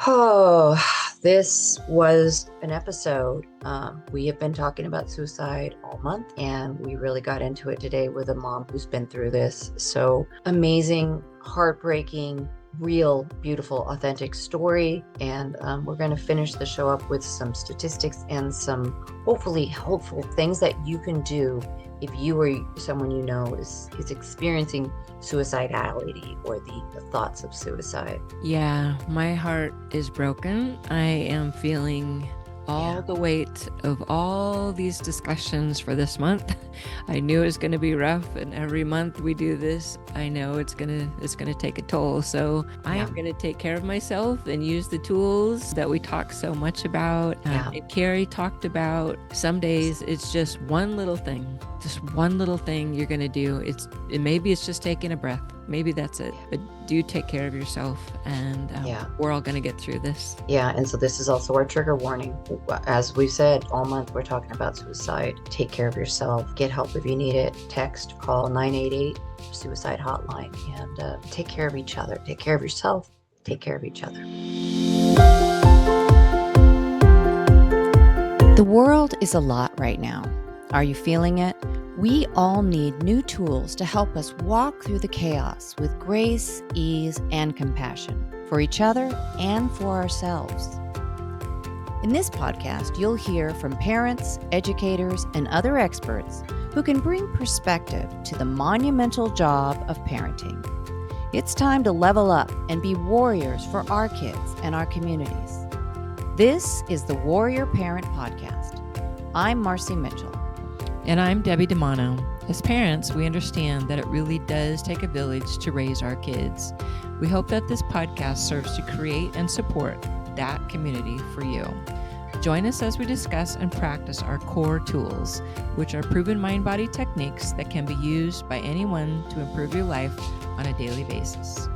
Oh, this was an episode. We have been talking about suicide all month, and we really got into it today with a mom who's been through this. So amazing, heartbreaking, real, beautiful, authentic story. And we're going to finish the show up with some statistics and some hopefully helpful things that you can do if you or someone you know is experiencing suicidality or the thoughts of suicide. Yeah, my heart is broken. I am feeling all the weight of all these discussions for this month. I knew it was going to be rough, and every month we do this, I know it's going to take a toll. So I am going to take care of myself and use the tools that we talk so much about. And Kerry talked about. Some days it's just one little thing you're going to do. Maybe it's just taking a breath. Maybe that's it. But do take care of yourself, and we're all going to get through this. Yeah, and so this is also our trigger warning. As we've said all month, we're talking about suicide. Take care of yourself. Get help if you need it. Text, call 988 suicide hotline, and take care of each other. Take care of yourself. Take care of each other. The world is a lot right now. Are you feeling it? We all need new tools to help us walk through the chaos with grace, ease, and compassion for each other and for ourselves. In this podcast, you'll hear from parents, educators, and other experts who can bring perspective to the monumental job of parenting. It's time to level up and be warriors for our kids and our communities. This is the Warrior Parent Podcast. I'm Marcy Mitchell. And I'm Debbie DeMano. As parents, we understand that it really does take a village to raise our kids. We hope that this podcast serves to create and support that community for you. Join us as we discuss and practice our core tools, which are proven mind-body techniques that can be used by anyone to improve your life on a daily basis.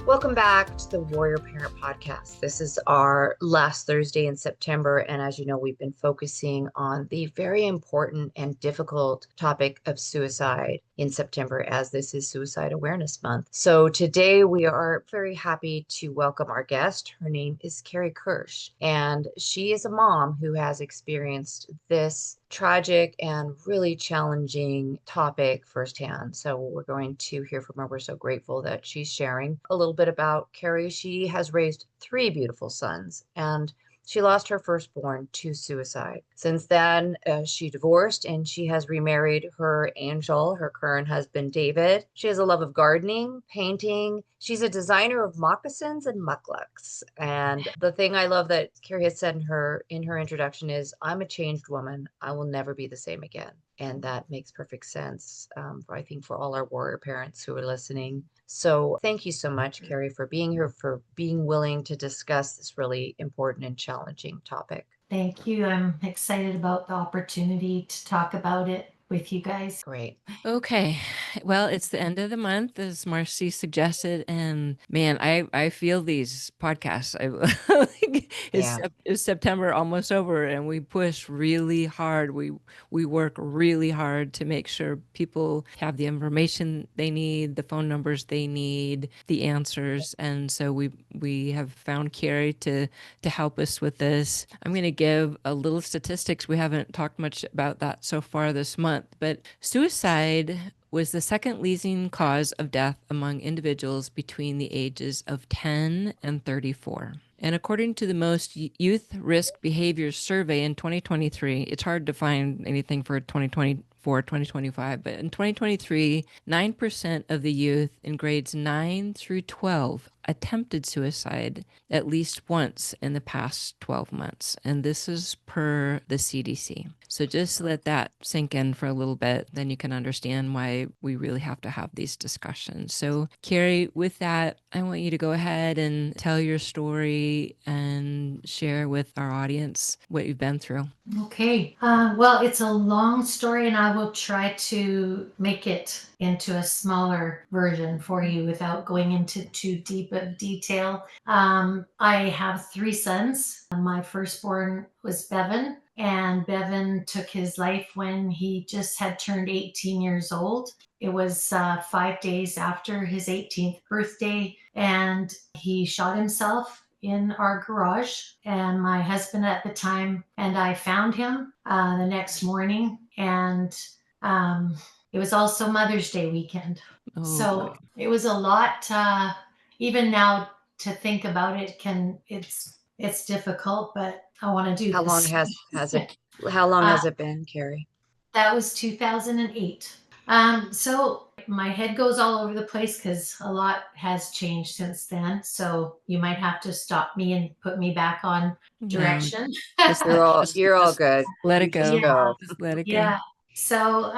Welcome back to the Warrior Parent Podcast. This is our last Thursday in September, and as you know, we've been focusing on the very important and difficult topic of suicide in September, as this is Suicide Awareness Month. So today we are very happy to welcome our guest. Her name is Kerry Kirsch, and she is a mom who has experienced this tragic and really challenging topic firsthand. So we're going to hear from her. We're so grateful that she's sharing a little bit about Kerry. She has raised 3 beautiful sons, and she lost her firstborn to suicide. Since then, she divorced and she has remarried her angel, her current husband, David. She has a love of gardening, painting. She's a designer of moccasins and mucklucks. And the thing I love that Kerry has said in her introduction is, I'm a changed woman. I will never be the same again. And that makes perfect sense, I think, for all our warrior parents who are listening. So thank you so much, Kerry, for being here, for being willing to discuss this really important and challenging topic. Thank you. I'm excited about the opportunity to talk about it with you guys. Great. Okay. Well, it's the end of the month, as Marcy suggested. And man, I feel these podcasts. It's September almost over, and we push really hard. We work really hard to make sure people have the information they need, the phone numbers they need, the answers. And so we have found Kerry to help us with this. I'm going to give a little statistics. We haven't talked much about that so far this month, but suicide was the second leading cause of death among individuals between the ages of 10 and 34. And according to the Most Youth Risk Behaviors Survey in 2023, it's hard to find anything for 2025, but in 2023, 9% of the youth in grades 9 through 12 attempted suicide at least once in the past 12 months. And this is per the CDC. So just let that sink in for a little bit, then you can understand why we really have to have these discussions. So Kerry, with that, I want you to go ahead and tell your story and share with our audience what you've been through. Okay. Well, it's a long story, and I will try to make it into a smaller version for you without going into too deep of detail. I have 3 sons. My firstborn was Bevan. and Bevan took his life when he just had turned 18 years old. It was 5 days after his 18th birthday, and he shot himself in our garage. And my husband at the time and I found him the next morning, and it was also Mother's Day weekend. Oh, So boy. it was a lot. Even now to think about it, it's difficult, but I want to do How long this. how long has it been, Kerry? That was 2008. So my head goes all over the place because a lot has changed since then. So you might have to stop me and put me back on direction. You're all good. Let You it go. just go. Just let it go. Yeah. So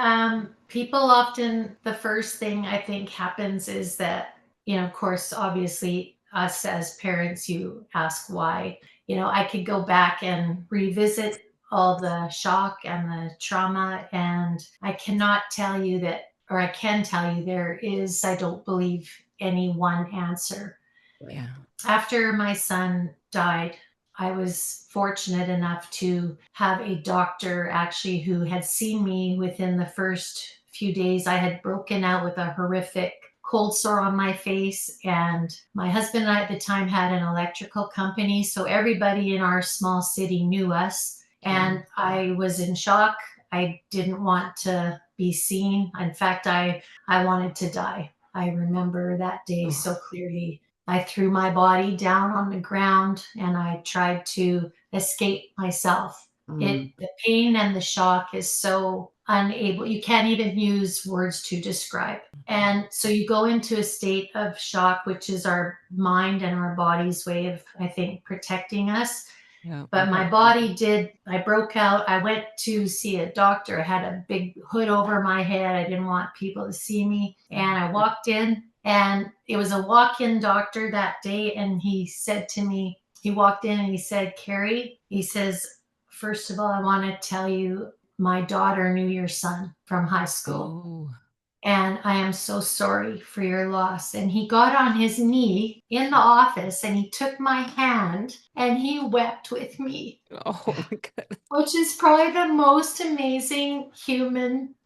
people often, the first thing I think happens is that, of course, obviously us as parents, you ask why. I could go back and revisit all the shock and the trauma, and I cannot tell you that, or I can tell you there is, I don't believe, any one answer. Yeah. After my son died, I was fortunate enough to have a doctor actually who had seen me within the first few days. I had broken out with a horrific cold sore on my face, and my husband and I at the time had an electrical company, so everybody in our small city knew us, and I was in shock. I didn't want to be seen. In fact, I wanted to die. I remember that day so clearly. I threw my body down on the ground and I tried to escape myself. The pain and the shock is so unable, you can't even use words to describe. And so you go into a state of shock, which is our mind and our body's way of, I think, protecting us. Yeah. But my body I broke out. I went to see a doctor. I had a big hood over my head. I didn't want people to see me. And I walked in, and it was a walk-in doctor that day. And he said to me, he walked in and he said, Kerry, he says, first of all, I want to tell you, my daughter knew your son from high school. Oh. And I am so sorry for your loss. And he got on his knee in the office and he took my hand and he wept with me. Oh my goodness. Which is probably the most amazing human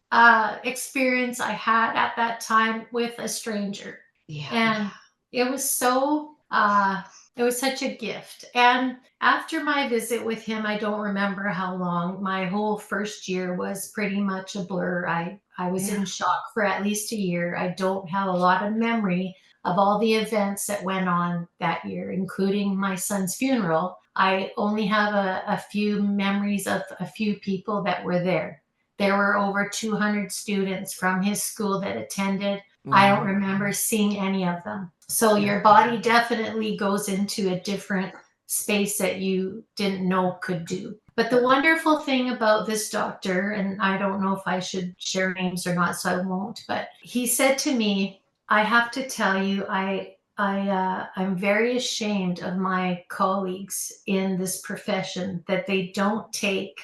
experience I had at that time with a stranger. Yeah. And it was so, it was such a gift. And after my visit with him, I don't remember how long. My whole first year was pretty much a blur. I was in shock for at least a year. I don't have a lot of memory of all the events that went on that year, including my son's funeral. I only have a few memories of a few people that were there. There were over 200 students from his school that attended. I don't remember seeing any of them. So your body definitely goes into a different space that you didn't know could do. But the wonderful thing about this doctor, and I don't know if I should share names or not, so I won't, but he said to me, I have to tell you, I'm very ashamed of my colleagues in this profession that they don't take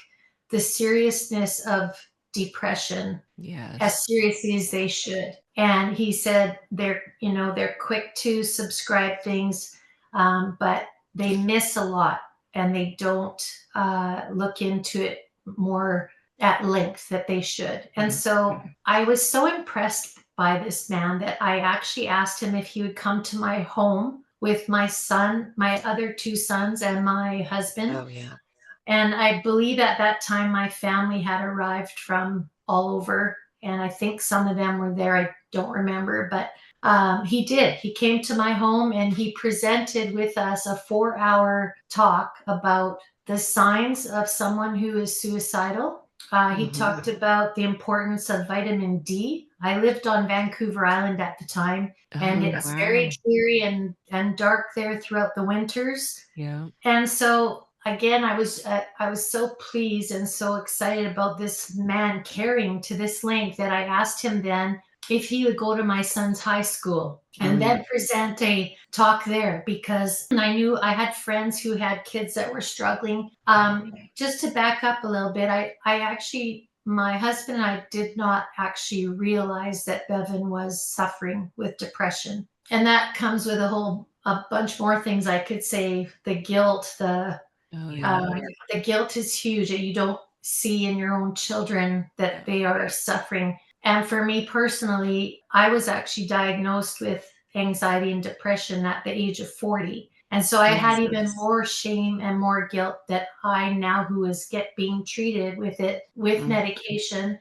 the seriousness of depression as seriously as they should. And he said they're quick to subscribe things, but they miss a lot and they don't look into it more at length that they should. And so I was so impressed by this man that I actually asked him if he would come to my home with my son, my other two sons, and my husband. Oh, yeah. And I believe at that time my family had arrived from all over, and I think some of them were there. I don't remember, but he did. He came to my home and he presented with us a 4-hour talk about the signs of someone who is suicidal. He talked about the importance of vitamin D. I lived on Vancouver Island at the time, and it's very dreary and dark there throughout the winters. Yeah. And so again, I was so pleased and so excited about this man caring to this length that I asked him then if he would go to my son's high school and then present a talk there, because I knew I had friends who had kids that were struggling. Just to back up a little bit, my husband and I did not actually realize that Bevan was suffering with depression. And that comes with a bunch more things I could say, the guilt, the Oh, Yeah. yeah. The guilt is huge that you don't see in your own children that they are suffering. And for me personally, I was actually diagnosed with anxiety and depression at the age of 40. And so I had even more shame and more guilt that I now, who is being treated with it with medication,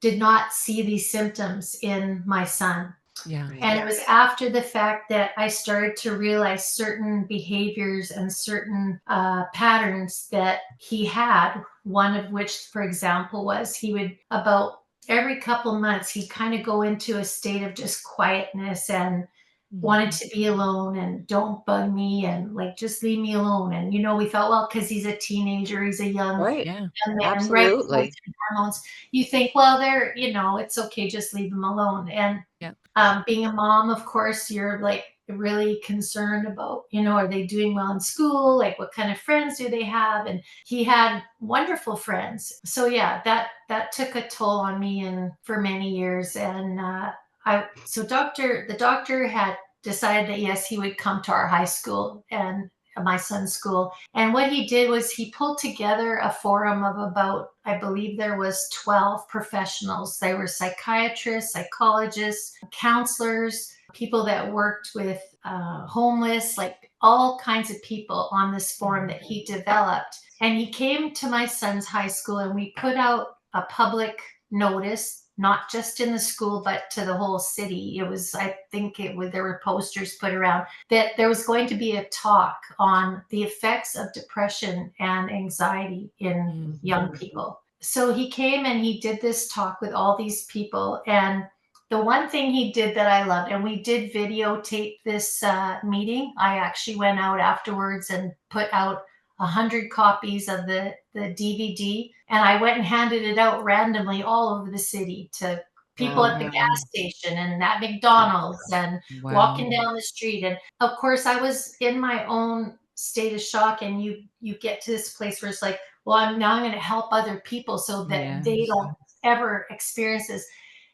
did not see these symptoms in my son. Yeah. Right. And it was after the fact that I started to realize certain behaviors and certain patterns that he had. One of which, for example, was he would, about every couple months, he'd kind of go into a state of just quietness and wanted to be alone and don't bug me and like just leave me alone. And we felt, well, because he's a teenager, he's a young Right. Yeah. man, right? Absolutely. Hormones. You think, well, it's okay, just leave him alone. And Yeah. being a mom, of course, you're like really concerned about, are they doing well in school? Like, what kind of friends do they have? And he had wonderful friends. So yeah, that took a toll on me and for many years. And the doctor had decided that yes, he would come to our high school and my son's school. And what he did was he pulled together a forum of about, I believe there was 12 professionals. They were psychiatrists, psychologists, counselors, people that worked with homeless, like all kinds of people on this forum that he developed. And he came to my son's high school and we put out a public notice, not just in the school, but to the whole city. It was, I think there were posters put around that there was going to be a talk on the effects of depression and anxiety in young people. So he came and he did this talk with all these people. And the one thing he did that I loved, and we did videotape this meeting. I actually went out afterwards and put out 100 copies of the DVD, and I went and handed it out randomly all over the city to people at the gas station and at McDonald's and walking down the street. And of course, I was in my own state of shock. And you get to this place where it's like, well, I'm going to help other people so that they don't ever experience this.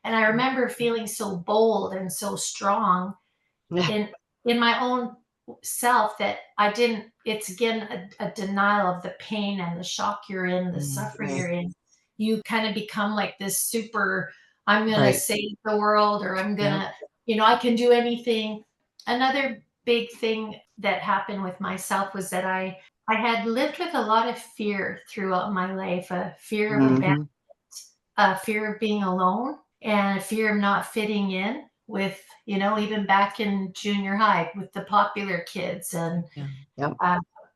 And I remember feeling so bold and so strong in my own self that I didn't, it's again a denial of the pain and the shock you're in, the suffering you're in. You kind of become like this super, I'm going to save the world, or I'm going to, I can do anything. Another big thing that happened with myself was that I had lived with a lot of fear throughout my life, a fear of abandonment, a fear of being alone, and a fear of not fitting in with, even back in junior high with the popular kids and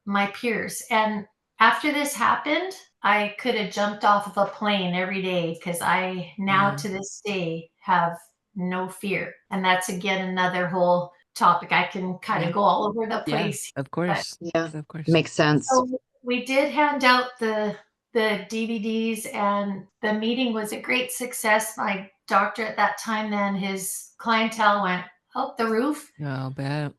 my peers. And after this happened, I could have jumped off of a plane every day because I now to this day have no fear. And that's again another whole topic. I can kind of go all over the place. Of course. Of course. Makes sense. So we did hand out the DVDs, and the meeting was a great success. My doctor at that time, then his clientele went out the roof. Oh, bad.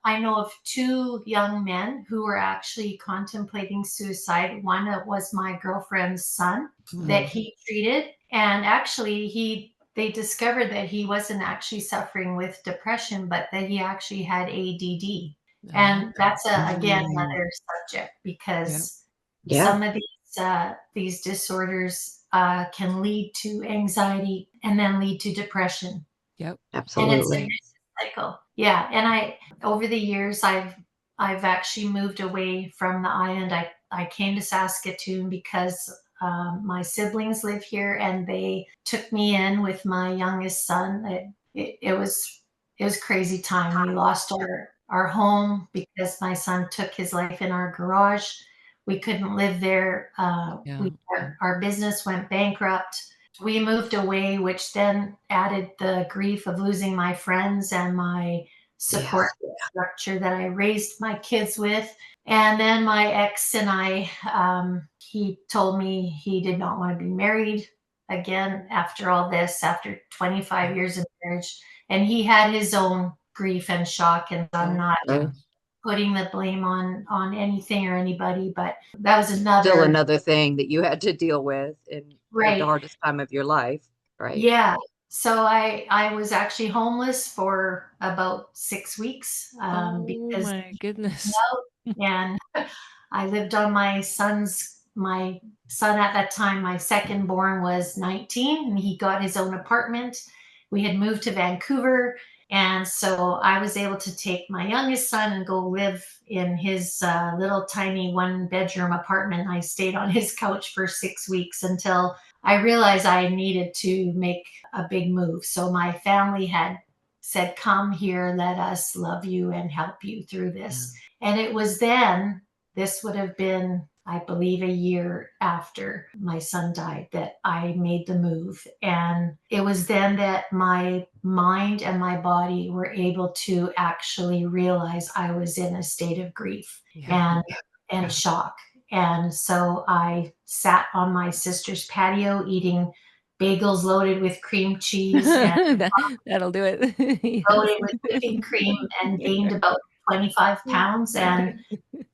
I know of 2 young men who were actually contemplating suicide. One was my girlfriend's son that he treated. And actually they discovered that he wasn't actually suffering with depression, but that he actually had ADD. And that's again another subject, because some of these disorders can lead to anxiety and then lead to depression. Yep. Absolutely. And it's a vicious cycle. Yeah. And over the years, I've actually moved away from the island. I came to Saskatoon because my siblings live here, and they took me in with my youngest son. It was crazy time. We lost our home because my son took his life in our garage. We couldn't live there. Our business went bankrupt. We moved away, which then added the grief of losing my friends and my support structure that I raised my kids with. And then my ex and I, he told me he did not want to be married again after all this, after 25 years of marriage. And he had his own grief and shock, and I'm not putting the blame on anything or anybody, but that was Still another thing that you had to deal with in Right. the hardest time of your life, right? Yeah. So I was actually homeless for about 6 weeks Oh because my goodness. and I lived on my son at that time, my second born, was 19, and he got his own apartment. We had moved to Vancouver. And so I was able to take my youngest son and go live in his little tiny 1-bedroom apartment. I stayed on his couch for 6 weeks until I realized I needed to make a big move. So my family had said, come here, let us love you and help you through this. Yeah. And it was then, this would have been, I believe, a year after my son died, that I made the move. And it was then that my mind and my body were able to actually realize I was in a state of grief and shock. And so I sat on my sister's patio eating bagels loaded with cream cheese and that'll do it. Yes. Loaded with whipping cream, and gained about 25 pounds, and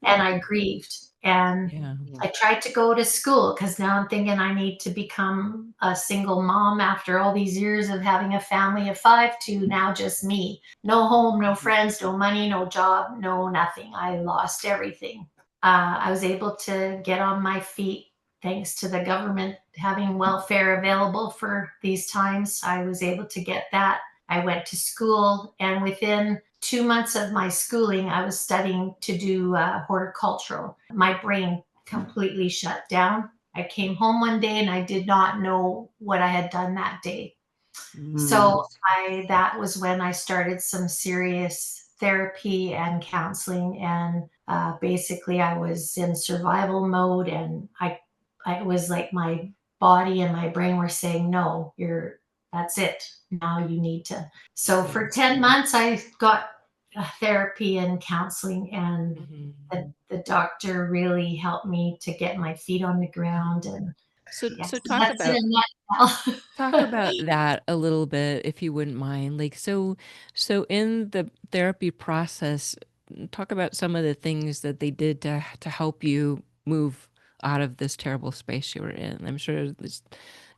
I grieved. And I tried to go to school because now I'm thinking I need to become a single mom after all these years of having a family of 5 to now just me. No home, no friends, no money, no job, no nothing. I lost everything. I was able to get on my feet thanks to the government having welfare available for these times. I was able to get that. I went to school, and within 2 months of my schooling, I was studying to do horticultural. My brain completely shut down. I came home one day and I did not know what I had done that day. So that was when I started some serious therapy and counseling. And basically I was in survival mode, and it was like my body and my brain were saying, no, that's it. Now you need to. So for 10 months, I got therapy and counseling, and the doctor really helped me to get my feet on the ground. And so talk about that a little bit, if you wouldn't mind. Like, so in the therapy process, talk about some of the things that they did to help you move out of this terrible space you were in. I'm sure there's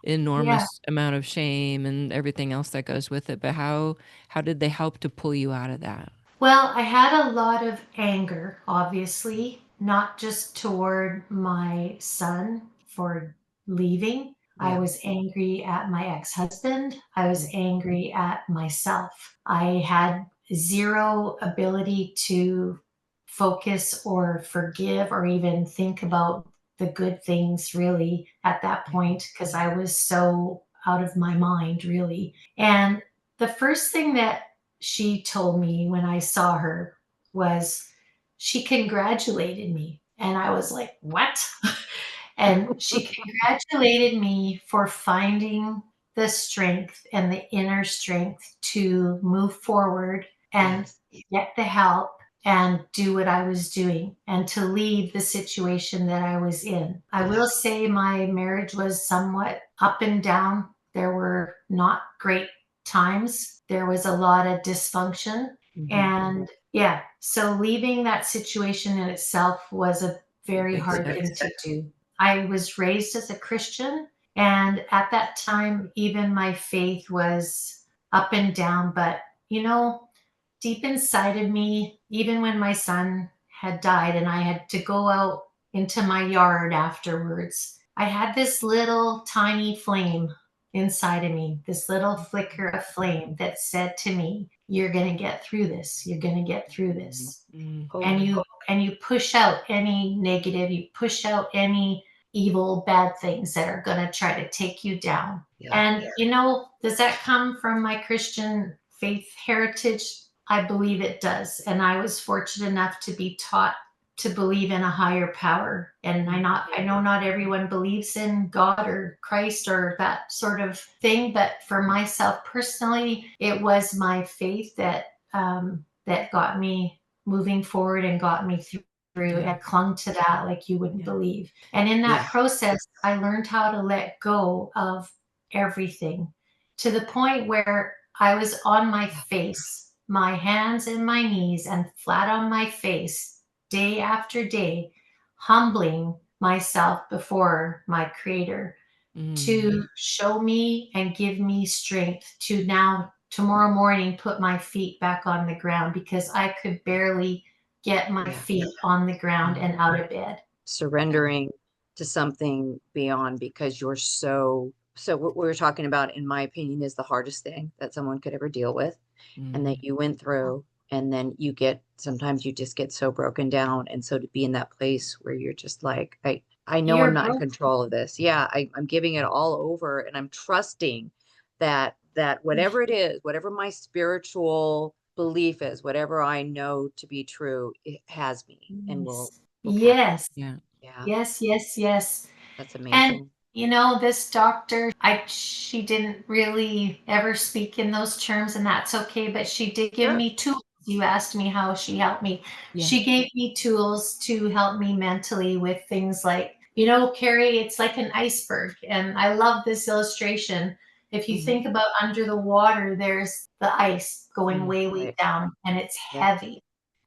enormous amount of shame and everything else that goes with it, but how did they help to pull you out of that? Well, I had a lot of anger, obviously, not just toward my son for leaving. I was angry at my ex-husband. I was angry at myself. I had zero ability to focus or forgive or even think about the good things really at that point, because I was so out of my mind, really. And the first thing that she told me when I saw her was she congratulated me. And I was like, what? And she congratulated me for finding the strength and the inner strength to move forward and get the help and do what I was doing and to leave the situation that I was in. I will say my marriage was somewhat up and down. There were not great times. There was a lot of dysfunction. And so leaving that situation in itself was a very hard thing to do. I was raised as a Christian, and at that time, even my faith was up and down. But, deep inside of me, even when my son had died and I had to go out into my yard afterwards, I had this little tiny flame inside of me, this little flicker of flame that said to me, you're going to get through this. You're going to get through this. And you push out any negative, you push out any evil, bad things that are going to try to take you down. And, does that come from my Christian faith heritage? I believe it does. And I was fortunate enough to be taught to believe in a higher power. And I know not everyone believes in God or Christ or that sort of thing, but for myself personally, it was my faith that got me moving forward and got me through. I clung to that like you wouldn't believe. And in that process, I learned how to let go of everything, to the point where I was on my face, my hands and my knees, and flat on my face, day after day, humbling myself before my Creator to show me and give me strength to now, tomorrow morning, put my feet back on the ground, because I could barely get my feet on the ground and out of bed. Surrendering to something beyond, because you're so what we were talking about, in my opinion, is the hardest thing that someone could ever deal with, and that you went through. And then sometimes you just get so broken down. And so to be in that place where you're just like, I know I'm not in control of this. Yeah, I'm giving it all over, and I'm trusting that whatever it is, whatever my spiritual belief is, whatever I know to be true, it has me and will Yes. Yeah. Yes. That's And amazing. this doctor, she didn't really ever speak in those terms, and that's okay, but she did give me tools. You asked me how she helped me. Yeah. She gave me tools to help me mentally with things like, Kerry, it's like an iceberg. And I love this illustration. If you think about under the water, there's the ice going way down, and it's heavy.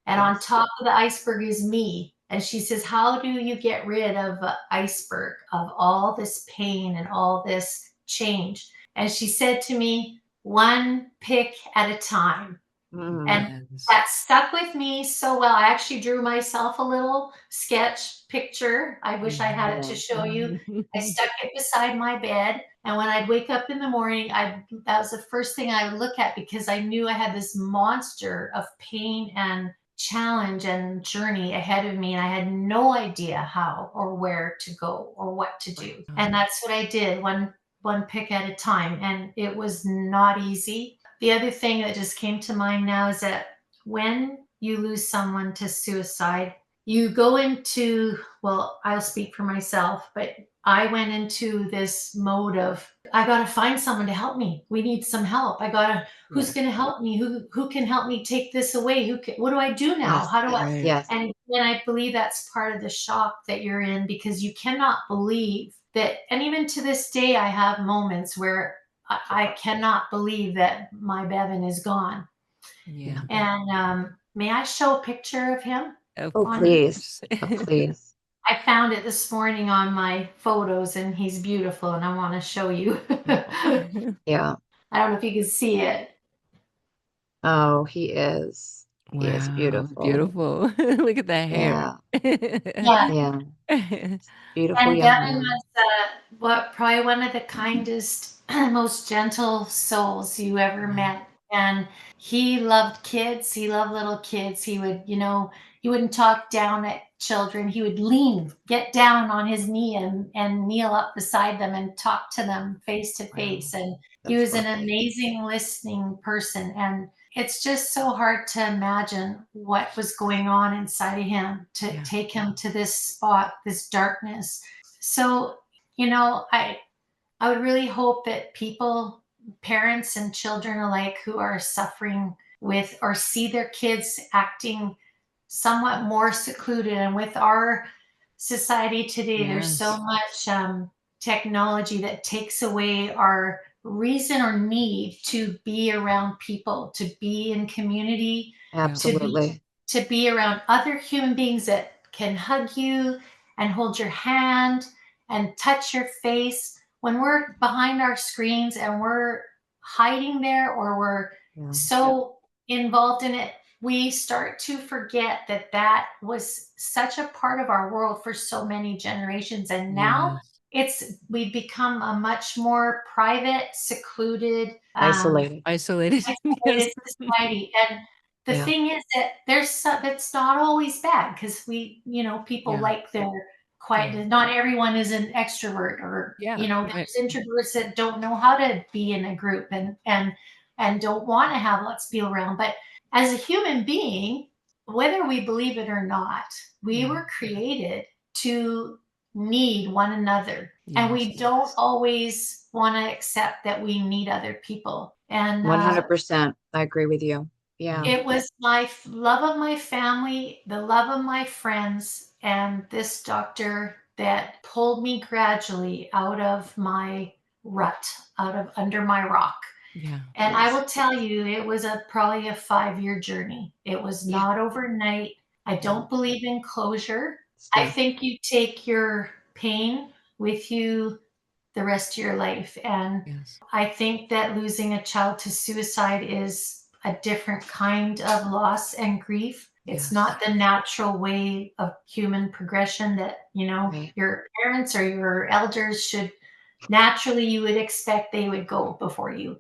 And on top of the iceberg is me. And she says, how do you get rid of an iceberg, of all this pain and all this change? And she said to me, one pick at a time. And that stuck with me so well. I actually drew myself a little sketch picture. I wish I had it to show you. I stuck it beside my bed. And when I'd wake up in the morning, that was the first thing I would look at, because I knew I had this monster of pain and challenge and journey ahead of me. And I had no idea how or where to go or what to do. And that's what I did, one pick at a time. And it was not easy. The other thing that just came to mind now is that when you lose someone to suicide, you go into, well, I'll speak for myself, but I went into this mode of, I got to find someone to help me. We need some help. Who's going to help me? Who can help me take this away? What do I do now? How do I? Yes. And I believe that's part of the shock that you're in, because you cannot believe that. And even to this day, I have moments where I cannot believe that my Bevan is gone. Yeah. And may I show a picture of him? Please. Please. I found it this morning on my photos, and he's beautiful, and I want to show you. Yeah. I don't know if you can see it. Oh, he is. He is beautiful. Beautiful. Look at that hair. Yeah. Beautiful And young Bevan man. was probably one of the kindest, most gentle souls you ever met. And he loved kids. He loved little kids. He would, he wouldn't talk down at children. He would get down on his knee and kneel up beside them and talk to them face to face. And he was an amazing listening person. And it's just so hard to imagine what was going on inside of him to take him to this spot, this darkness. So, I would really hope that people, parents and children alike, who are suffering with or see their kids acting somewhat more secluded. And with our society today, there's so much technology that takes away our reason or need to be around people, to be in community, Absolutely. to be around other human beings that can hug you and hold your hand and touch your face. When we're behind our screens and we're hiding there, or we're so involved in it, we start to forget that was such a part of our world for so many generations. And now we've become a much more private, secluded, isolated society. And the thing is that that's not always bad, because people like their quiet. Not everyone is an extrovert, or there's introverts that don't know how to be in a group and don't want to have lots of people around. But as a human being, whether we believe it or not, we were created to need one another. And we don't always want to accept that we need other people. And 100%. I agree with you. Yeah. It was my love of my family, the love of my friends, and this doctor that pulled me gradually out of my rut, under my rock. And I will tell you, it was probably a 5-year journey. It was not overnight. I don't believe in closure. I think you take your pain with you the rest of your life. And I think that losing a child to suicide is a different kind of loss and grief. It's Yes. not the natural way of human progression that, Right. your parents or your elders should naturally, you would expect they would go before you.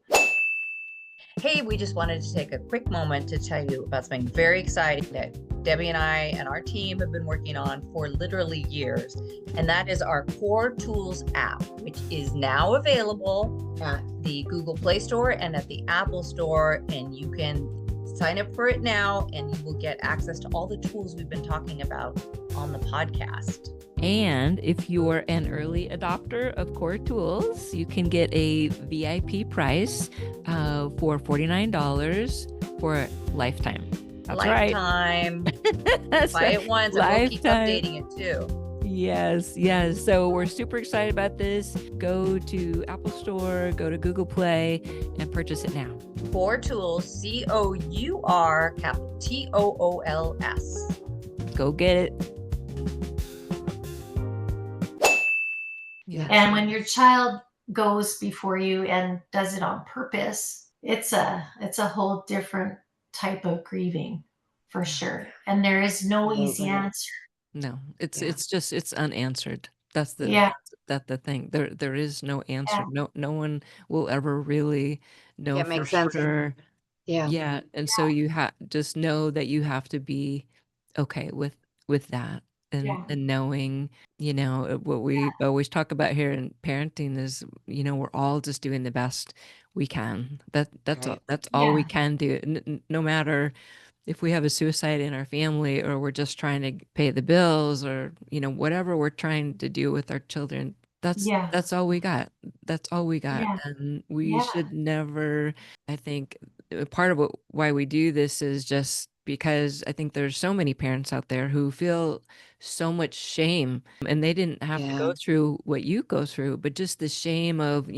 Hey, we just wanted to take a quick moment to tell you about something very exciting that Debbie and I and our team have been working on for literally years. And that is our Cour Tools app, which is now available at the Google Play Store and at the Apple Store. And you can sign up for it now and you will get access to all the tools we've been talking about on the podcast. And if you're an early adopter of Cour Tools, you can get a VIP price for $49 for a lifetime. That's Lifetime. right. That's Buy right. it once and we'll keep updating it too. Yes. So we're super excited about this. Go to Apple Store, go to Google Play, and purchase it now. Cour Tools, COUR, capital TOOLS. Go get it. Yeah. And when your child goes before you and does it on purpose, it's a whole different type of grieving for sure. And there is no easy answer. No, it's Yeah. it's unanswered. That's the Yeah. that's the thing. There is no answer. Yeah. No one will ever really know It for makes sense. sure. Yeah. Yeah, and so you just know that you have to be okay with that, and Yeah. knowing, what we always talk about here in parenting is, we're all just doing the best we can. That's all, Right. that's all we Yeah. can do. No matter if we have a suicide in our family, or we're just trying to pay the bills, or whatever we're trying to do with our children. Yeah. That's all we got. That's all we got. Yeah. And we Yeah. should never, I think, part of why we do this is just because I think there's so many parents out there who feel so much shame, and they didn't have to go Yeah. through what you go through, but just the shame of,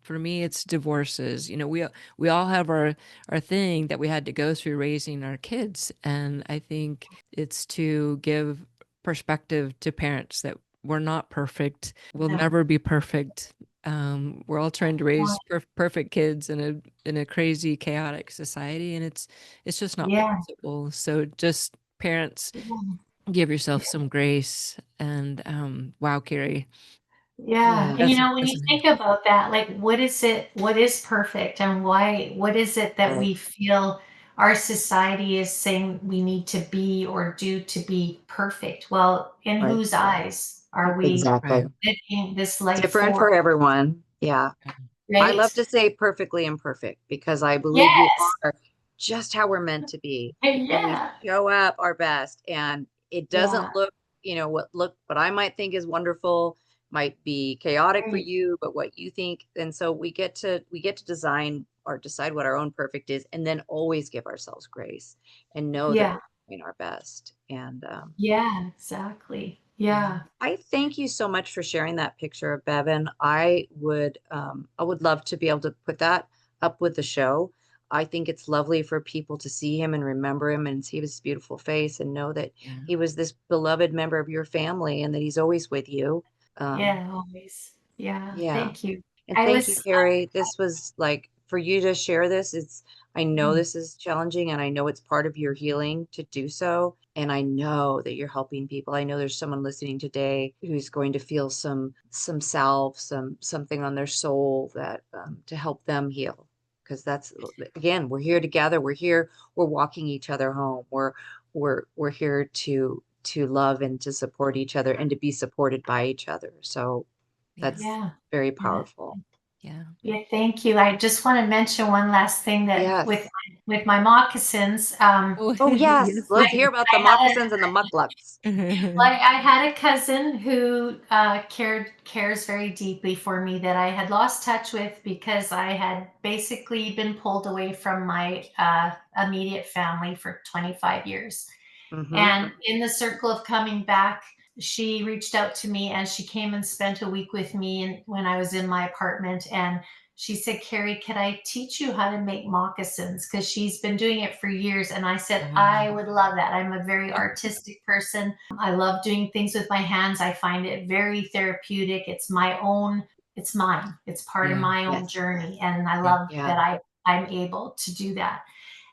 for me, it's divorces. We all have our thing that we had to go through raising our kids. And I think it's to give perspective to parents that we're not perfect. We'll No. never be perfect. We're all trying to raise perfect kids in a crazy, chaotic society, and it's just not Yeah. possible. So just parents, Yeah. give yourself some grace. And wow, Kerry, Yeah. Yeah. And when you think about that, like what is perfect, and what is it that Right. we feel our society is saying we need to be or do to be perfect? Well, in Right. whose eyes are we Exactly. living this life Different for? for everyone. Yeah. Right? I love to say perfectly imperfect because I believe we Yes. are just how we're meant to be. And we Yeah. show up our best. And it doesn't Yeah. look, what I might think is wonderful might be chaotic for Right. you, but what you think. And so we get to design or decide what our own perfect is, and then always give ourselves grace and know that Yeah. we're doing our best. And Yeah. Exactly. Yeah. I thank you so much for sharing that picture of Bevan. I would love to be able to put that up with the show. I think it's lovely for people to see him and remember him and see his beautiful face and know that Yeah. he was this beloved member of your family and that he's always with you. Yeah. Always. Yeah. Yeah. Thank you. And I thank you, was. Kerry. This was like for you to share this. I know this is challenging and I know it's part of your healing to do so. And I know that you're helping people. I know there's someone listening today who's going to feel some salve, something on their soul that to help them heal. Because that's, again, we're here together. We're walking each other home. We're here to love and to support each other and to be supported by each other. So that's Yeah. very Yeah. powerful. Yeah. Yeah, thank you. I just want to mention one last thing that Yes. with my moccasins. Oh yes, let's hear about the moccasins and the mucklucks. I had a cousin who cares very deeply for me that I had lost touch with because I had basically been pulled away from my immediate family for 25 years. Mhm. And in the circle of coming back, she reached out to me and she came and spent a week with me when I was in my apartment. And she said, Kerry, can I teach you how to make moccasins? Because she's been doing it for years. And I said, I would love that. I'm a very artistic person. I love doing things with my hands. I find it very therapeutic. It's my own, it's mine. It's part of Yeah. my own Yes. journey. And I Yeah. love Yeah. that I'm able to do that.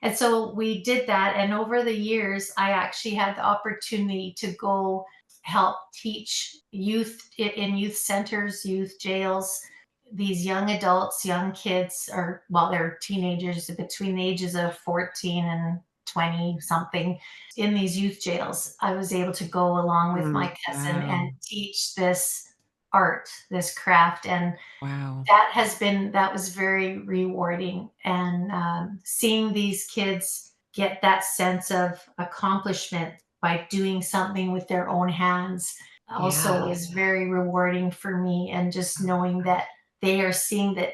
And so we did that. And over the years, I actually had the opportunity to go help teach youth in youth centers, youth jails, these young adults, young kids, or well, they're teenagers between the ages of 14 and 20 something in these youth jails. I was able to go along with my cousin Wow. and teach this art, this craft. And Wow. that was very rewarding. And seeing these kids get that sense of accomplishment by doing something with their own hands also Yeah. is very rewarding for me. And just knowing that they are seeing that,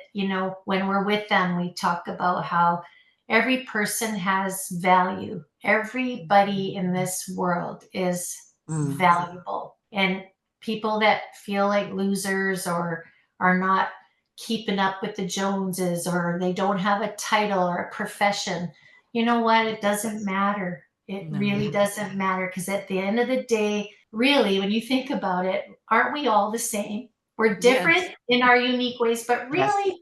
when we're with them, we talk about how every person has value. Everybody in this world is valuable. And people that feel like losers or are not keeping up with the Joneses, or they don't have a title or a profession, you know what? It doesn't matter. It No. really doesn't matter, because at the end of the day, really, when you think about it, aren't we all the same? We're different Yes. in our unique ways, but Yes. really,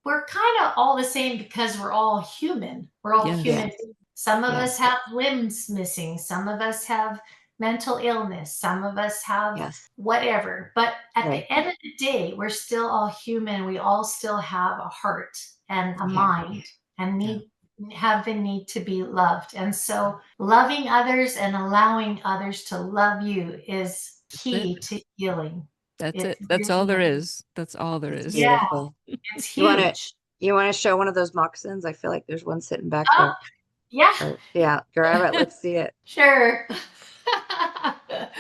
we're kind of all the same because we're all human. We're all Yes. human. Some of Yes. us have limbs missing. Some of us have mental illness. Some of us have Yes. whatever. But at Right. the end of the day, we're still all human. We all still have a heart and a Yeah. mind and have the need to be loved. And so loving others and allowing others to love you is key to healing. That's It it. That's all there really is. That's all there It's is. Yeah, beautiful. it's You want to huge. show one of those moccasins? I feel like there's one sitting back Oh, there. yeah, Yeah, grab it. Let's see it. sure.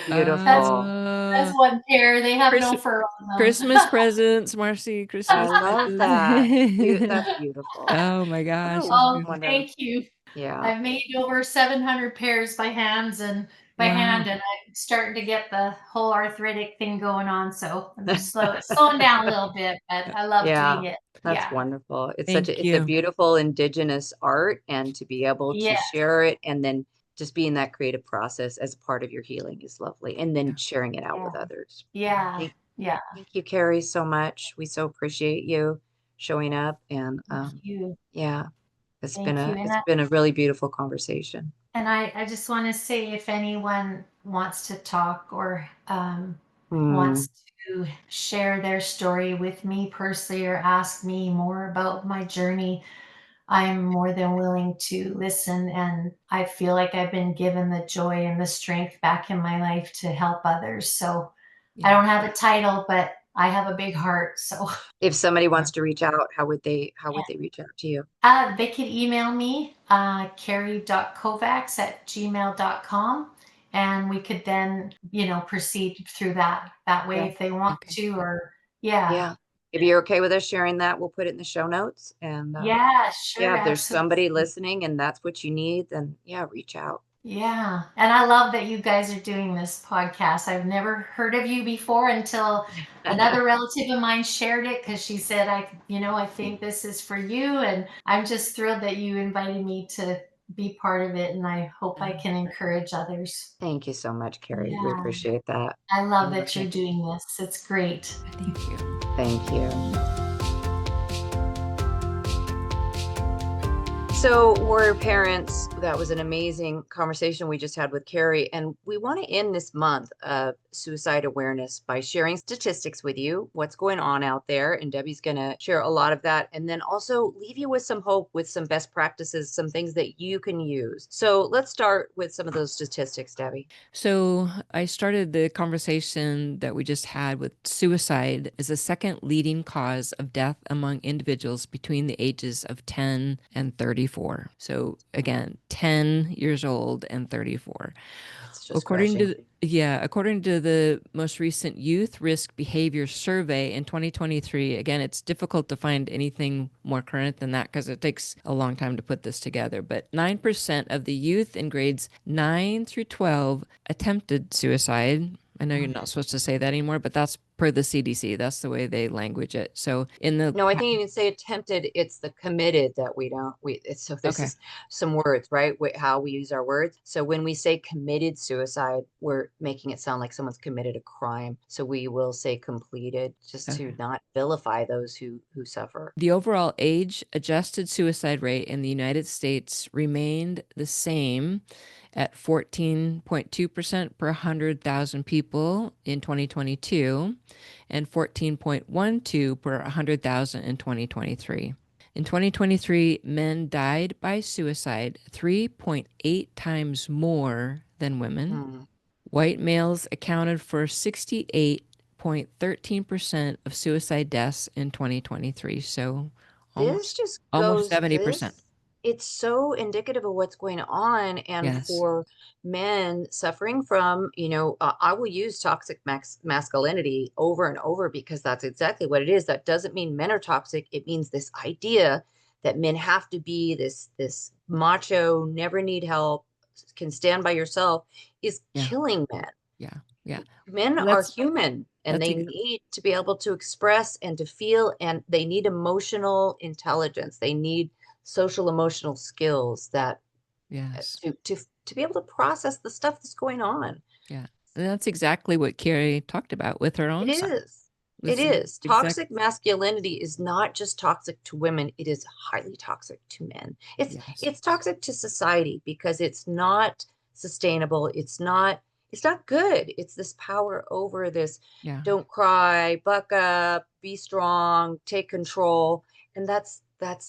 Beautiful. That's one pair. They have no Christ- fur on them. Christmas presents, Marcy. I Christmas love that. That's beautiful. Oh my gosh. Oh, It's Oh, beautiful. wonderful. thank you. Yeah. I've made over 700 pairs by hand, and Wow. I'm starting to get the whole arthritic thing going on. So I'm just slowing down a little bit, but I love Yeah. doing it. That's Yeah. wonderful. It's Thank it's a you. beautiful indigenous art, and to be able to Yeah. share it and then just be in that creative process as part of your healing is lovely. And then sharing it out with others. Yeah. Thank, Yeah. thank you, Kerry, so much. We so appreciate you showing up, and Thank you. yeah, it's Thank you. been a really beautiful conversation. And I just want to say, if anyone wants to talk or Hmm. wants to share their story with me personally, or ask me more about my journey, I'm more than willing to listen. And I feel like I've been given the joy and the strength back in my life to help others. So I don't have a title, but I have a big heart. So If somebody wants to reach out, how would they reach out to you? they could email me, kerry.kovacs@gmail.com. And we could then, proceed through that way, Yeah. if they want to, or yeah. If you're okay with us sharing that, we'll put it in the show notes. And Yeah, sure. if there's somebody Absolutely. listening and that's what you need, then reach out. Yeah. And I love that you guys are doing this podcast. I've never heard of you before until another relative of mine shared it, because she said, I think this is for you. And I'm just thrilled that you invited me to be part of it. And I hope I can encourage others. Thank you so much, Kerry. We Yeah. appreciate that. I love that you're doing this. It's great. Thank you. Thank you. So, warrior parents, that was an amazing conversation we just had with Kerry. And we want to end this month of suicide awareness by sharing statistics with you, what's going on out there. And Debbie's going to share a lot of that. And then also leave you with some hope, with some best practices, some things that you can use. So let's start with some of those statistics, Debbie. So I started the conversation that we just had with suicide as the second leading cause of death among individuals between the ages of 10 and 34. So again, 10 years old and 34. According to the most recent Youth Risk Behavior Survey in 2023, again, it's difficult to find anything more current than that because it takes a long time to put this together. But 9% of the youth in grades 9 through 12 attempted suicide. I know you're not supposed to say that anymore, but that's per the CDC. That's the way they language it. So in the No, I think you can say attempted. It's the committed that it's so this okay. is some words, right? How we use our words. So when we say committed suicide, we're making it sound like someone's committed a crime. So we will say completed just to Okay. not vilify those who suffer. The overall age adjusted suicide rate in the United States remained the same at 14.2% per 100,000 people in 2022 and 14.12 per 100,000 in 2023. In 2023, men died by suicide 3.8 times more than women. Mm. White males accounted for 68.13% of suicide deaths in 2023. So This just almost goes 70%. it's so indicative of what's going on. And Yes. for men suffering from, I will use toxic masculinity over and over because that's exactly what it is. That doesn't mean men are toxic. It means this idea that men have to be this macho, never need help, can stand by yourself is Yeah. killing men. Yeah. Yeah. Men Well, are human and that's they need to be able to express and to feel, and they need emotional intelligence. They need social emotional skills that yes. to be able to process the stuff that's going on. Yeah. And that's exactly what Kerry talked about with her It own son. is. It This is is. exact. Toxic masculinity is not just toxic to women, it is highly toxic to men. Yes. It's toxic to society because it's not sustainable. It's not good. It's this power over this Yeah. don't cry, buck up, be strong, take control. And that's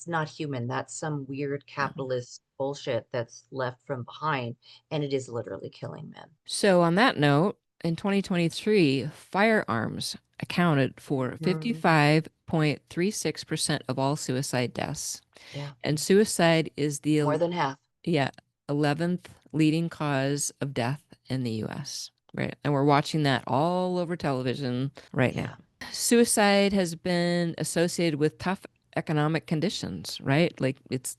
not human. That's some weird No. capitalist bullshit that's left from behind. And it is literally killing men. So on that note, in 2023, firearms accounted for Mhm. 55.36% of all suicide deaths. Yeah. And suicide is the More than half. 11th leading cause of death in the US, right? And we're watching that all over television right Yeah. now. Suicide has been associated with tough economic conditions, right? Like it's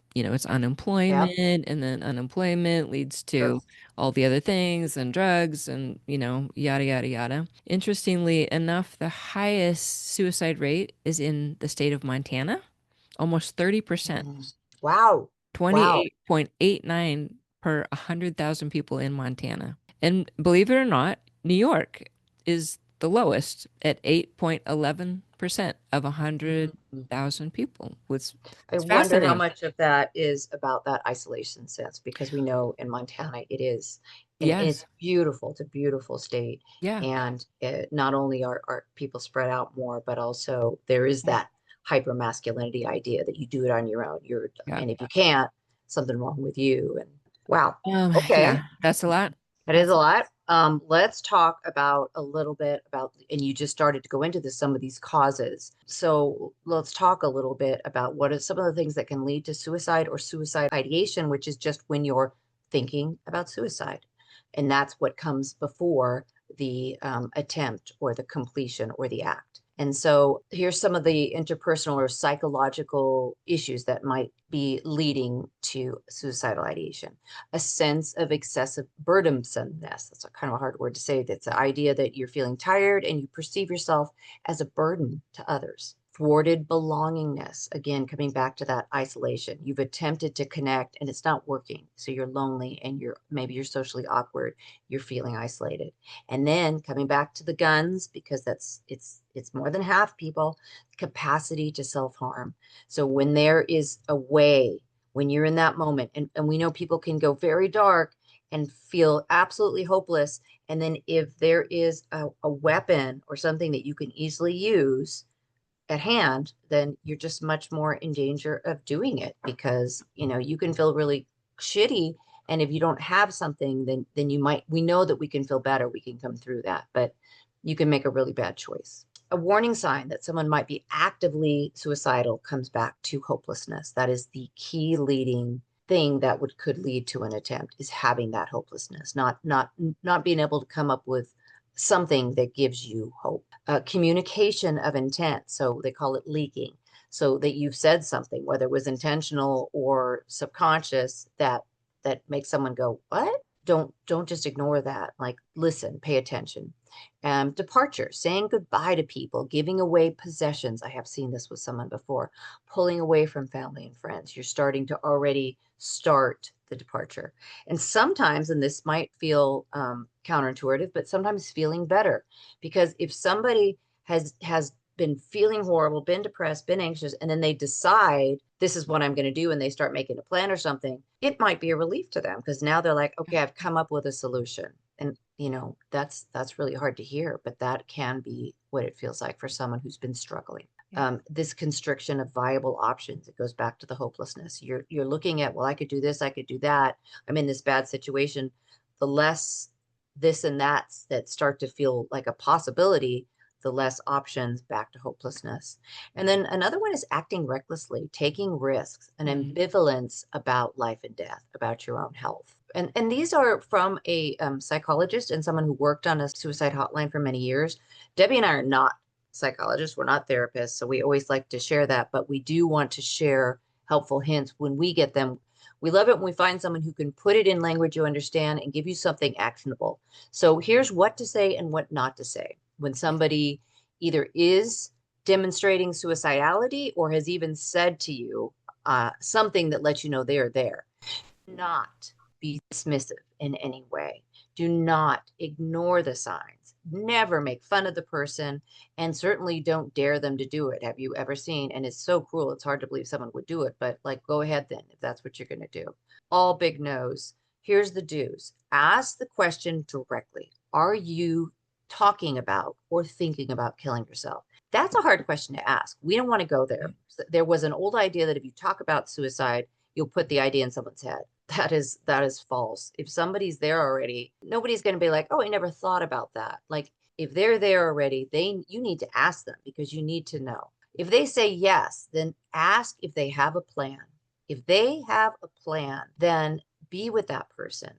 unemployment, Yep. and then unemployment leads Sure. to all the other things and drugs and, yada, yada, yada. Interestingly enough, the highest suicide rate is in the state of Montana, almost 30%. Mhm. Wow. Wow. 28.89 per 100,000 people in Montana. And believe it or not, New York is the lowest at 8.11% of Mhm. 100,000 people. It's I wonder how fascinating. much of that is about that isolation sense, because we know in Montana it is, and it's Yes. beautiful. It's a beautiful state. Yeah. And not only are people spread out more, but also there is that hyper masculinity idea that you do it on your own. Yeah. And if you can't, something wrong with you. And wow. Okay. Yeah, that's a lot. That is a lot. Let's talk about a little bit about, and you just started to go into this, some of these causes. So let's talk a little bit about what are some of the things that can lead to suicide or suicide ideation, which is just when you're thinking about suicide. And that's what comes before the attempt or the completion or the act. And so here's some of the interpersonal or psychological issues that might be leading to suicidal ideation. A sense of excessive burdensomeness. That's a kind of a hard word to say. That's the idea that you're feeling tired and you perceive yourself as a burden to others. Thwarted belongingness. Again, coming back to that isolation. You've attempted to connect and it's not working. So you're lonely and maybe you're socially awkward. You're feeling isolated. And then coming back to the guns, because it's more than half people, capacity to self-harm. So when there is a way, when you're in that moment, and we know people can go very dark and feel absolutely hopeless. And then if there is a weapon or something that you can easily use at hand, then you're just much more in danger of doing it, because you can feel really shitty. And if you don't have something, then we know that we can feel better, we can come through that, but you can make a really bad choice. A warning sign that someone might be actively suicidal comes back to hopelessness. That is the key leading thing that could lead to an attempt, is having that hopelessness, not being able to come up with something that gives you hope. Communication of intent, so they call it leaking, so that you've said something, whether it was intentional or subconscious, that makes someone go, what? don't just ignore that. Like, listen, pay attention. Departure, saying goodbye to people, giving away possessions. I have seen this with someone before, pulling away from family and friends. You're starting to already start the departure. And sometimes, and this might feel counterintuitive, but sometimes feeling better, because if somebody has been feeling horrible, been depressed, been anxious, and then they decide this is what I'm going to do, and they start making a plan or something, it might be a relief to them, because now they're like, okay, I've come up with a solution. And that's really hard to hear, but that can be what it feels like for someone who's been struggling. This constriction of viable options, it goes back to the hopelessness. You're looking at, well, I could do this, I could do that. I'm in this bad situation. The less this and that start to feel like a possibility, the less options, back to hopelessness. And then another one is acting recklessly, taking risks, an ambivalence about life and death, about your own health. And these are from a psychologist and someone who worked on a suicide hotline for many years. Debbie and I are not psychologists, we're not therapists, so we always like to share that, but we do want to share helpful hints when we get them. We love it when we find someone who can put it in language you understand and give you something actionable. So here's what to say and what not to say when somebody either is demonstrating suicidality or has even said to you something that lets you know they are there. Not be dismissive in any way. Do not ignore the signs. Never make fun of the person, and certainly don't dare them to do it. Have you ever seen? And it's so cruel, it's hard to believe someone would do it, but like, go ahead then, if that's what you're going to do. All big no's. Here's the do's. Ask the question directly. Are you talking about or thinking about killing yourself? That's a hard question to ask. We don't want to go there. There was an old idea that if you talk about suicide, you'll put the idea in someone's head. That is false. If somebody's there already, nobody's going to be like, oh, I never thought about that. Like, if they're there already, you need to ask them, because you need to know. If they say yes, then ask if they have a plan. If they have a plan, then be with that person.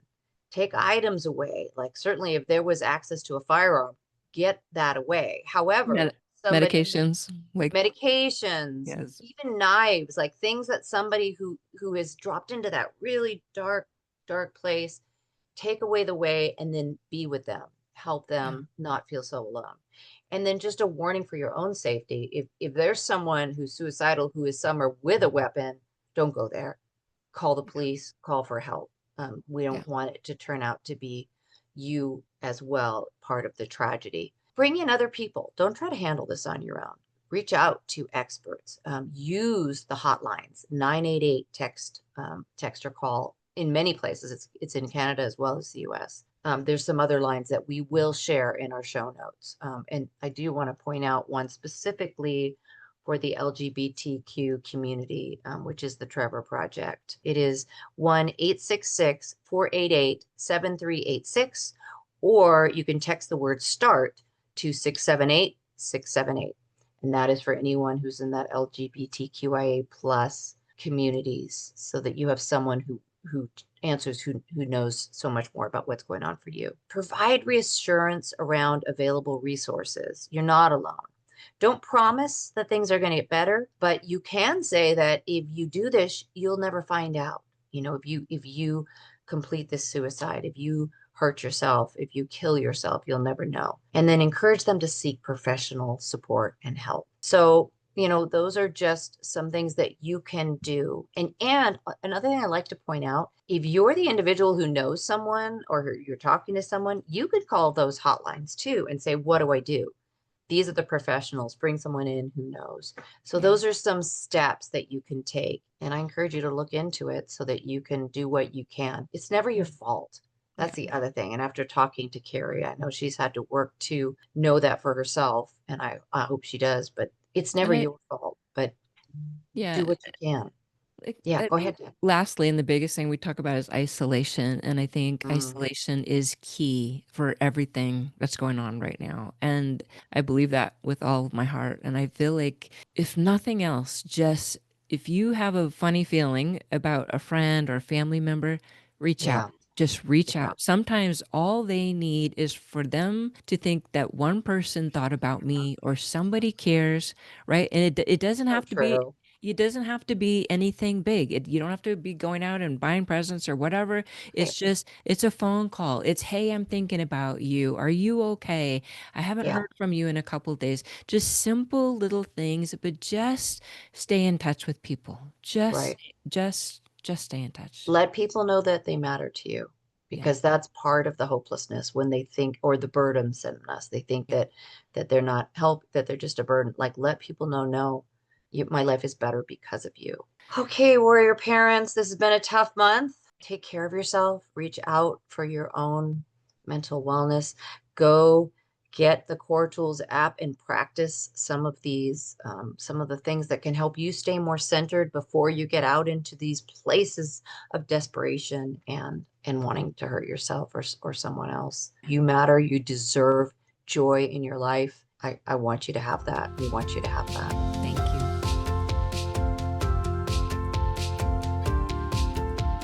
Take items away. Like, certainly if there was access to a firearm, get that away. However, medications, like medications, yes, even knives, like things that somebody who has dropped into that really dark place, take away the way, and then be with them, help them not feel so alone. And then just a warning for your own safety: if there's someone who's suicidal who is somewhere with a weapon, don't go there. Call the police, call for help. We don't want it to turn out to be you as well, part of the tragedy. Bring in other people. Don't try to handle this on your own. Reach out to experts. Use the hotlines, 988 text or call. In many places, it's in Canada as well as the US. There's some other lines that we will share in our show notes. And I do want to point out one specifically for the LGBTQ community, which is the Trevor Project. It is 1-866-488-7386, or you can text the word START to 678-678. And that is for anyone who's in that LGBTQIA plus communities, so that you have someone who answers, who knows so much more about what's going on for you. Provide reassurance around available resources. You're not alone. Don't promise that things are going to get better, but you can say that if you do this, you'll never find out. If you complete this suicide, if you hurt yourself, if you kill yourself, you'll never know. And then encourage them to seek professional support and help. So, those are just some things that you can do. And another thing I like to point out, if you're the individual who knows someone or you're talking to someone, you could call those hotlines too and say, what do I do? These are the professionals. Bring someone in who knows. So those are some steps that you can take. And I encourage you to look into it so that you can do what you can. It's never your fault. That's the other thing. And after talking to Kerry, I know she's had to work to know that for herself. And I hope she does, but it's never your fault. But do what you can. Go ahead. Lastly, and the biggest thing we talk about is isolation. And I think isolation is key for everything that's going on right now. And I believe that with all of my heart. And I feel like, if nothing else, just if you have a funny feeling about a friend or a family member, reach out. Just reach out. Sometimes all they need is for them to think that one person thought about me or somebody cares, right? And it doesn't have to be. It doesn't have to be anything big. You don't have to be going out and buying presents or whatever. It's just, it's a phone call. It's, hey, I'm thinking about you. Are you okay? I haven't Yeah. heard from you in a couple of days. Just simple little things, but just stay in touch with people. Right. Just stay in touch. Let people know that they matter to you, because that's part of the hopelessness when they think, or the burdensomeness. They think that they're not help, that they're just a burden. Like, let people know, no, my life is better because of you. Okay, warrior parents, this has been a tough month. Take care of yourself. Reach out for your own mental wellness. Go get the Core Tools app and practice some of these, some of the things that can help you stay more centered before you get out into these places of desperation and wanting to hurt yourself or someone else. You matter. You deserve joy in your life. I want you to have that. We want you to have that. Thank you.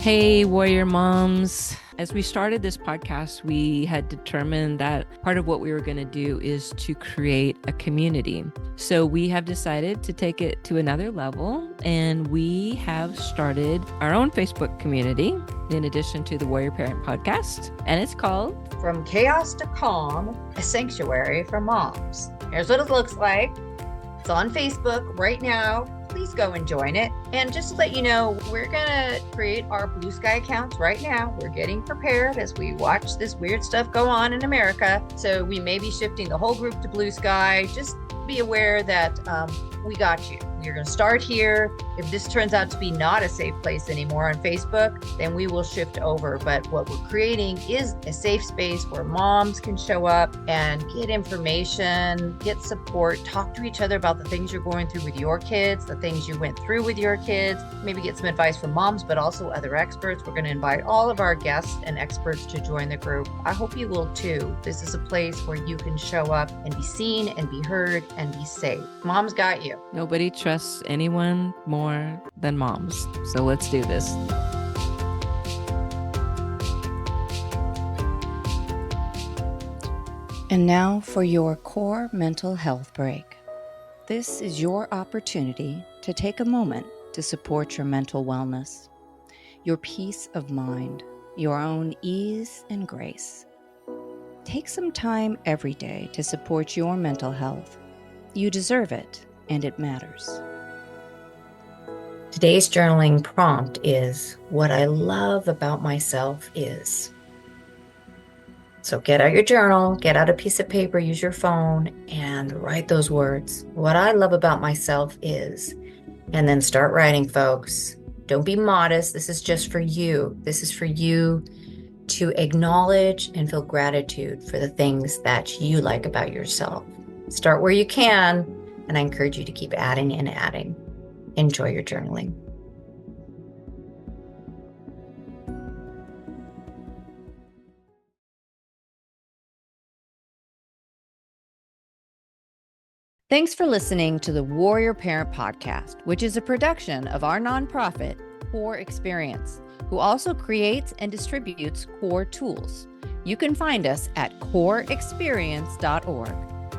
Hey, warrior moms. As we started this podcast, we had determined that part of what we were going to do is to create a community. So we have decided to take it to another level, and we have started our own Facebook community in addition to the Warrior Parent podcast, and it's called From Chaos to Calm, a sanctuary for moms. Here's what it looks like. It's on Facebook right now. Please go and join it. And just to let you know, we're going to create our Blue Sky accounts right now. We're getting prepared as we watch this weird stuff go on in America. So we may be shifting the whole group to Blue Sky. Just be aware that we got you. We're going to start here. If this turns out to be not a safe place anymore on Facebook, then we will shift over. But what we're creating is a safe space where moms can show up and get information, get support, talk to each other about the things you're going through with your kids, the things you went through with your kids, maybe get some advice from moms, but also other experts. We're going to invite all of our guests and experts to join the group. I hope you will too. This is a place where you can show up and be seen and be heard and be safe. Mom's got you. Nobody trusts anyone more than moms. So let's do this. And now for your core mental health break. This is your opportunity to take a moment to support your mental wellness, your peace of mind, your own ease and grace. Take some time every day to support your mental health. You deserve it, and it matters. Today's journaling prompt is, what I love about myself is. So get out your journal, get out a piece of paper, use your phone, and write those words. What I love about myself is, and then start writing, folks. Don't be modest. This is just for you. This is for you to acknowledge and feel gratitude for the things that you like about yourself. Start where you can, and I encourage you to keep adding and adding. Enjoy your journaling. Thanks for listening to the Warrior Parent Podcast, which is a production of our nonprofit, Cour Experience, who also creates and distributes Core Tools. You can find us at courexperience.org.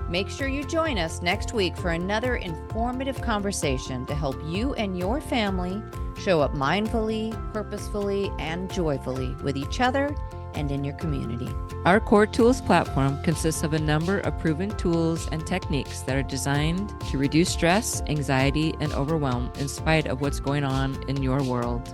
Make sure you join us next week for another informative conversation to help you and your family show up mindfully, purposefully, and joyfully with each other and in your community. Our Core Tools platform consists of a number of proven tools and techniques that are designed to reduce stress, anxiety, and overwhelm in spite of what's going on in your world.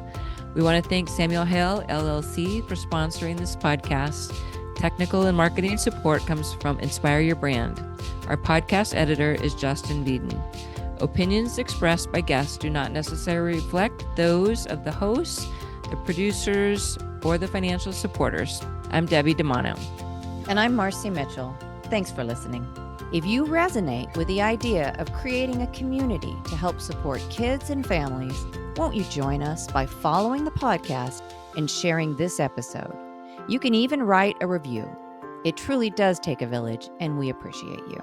We want to thank Samuel Hale, LLC, for sponsoring this podcast. Technical and marketing support comes from Inspire Your Brand. Our podcast editor is Justin Beeden. Opinions expressed by guests do not necessarily reflect those of the hosts, the producers, or the financial supporters. I'm Debbie DeMano. And I'm Marcy Mitchell. Thanks for listening. If you resonate with the idea of creating a community to help support kids and families, won't you join us by following the podcast and sharing this episode? You can even write a review. It truly does take a village, and we appreciate you.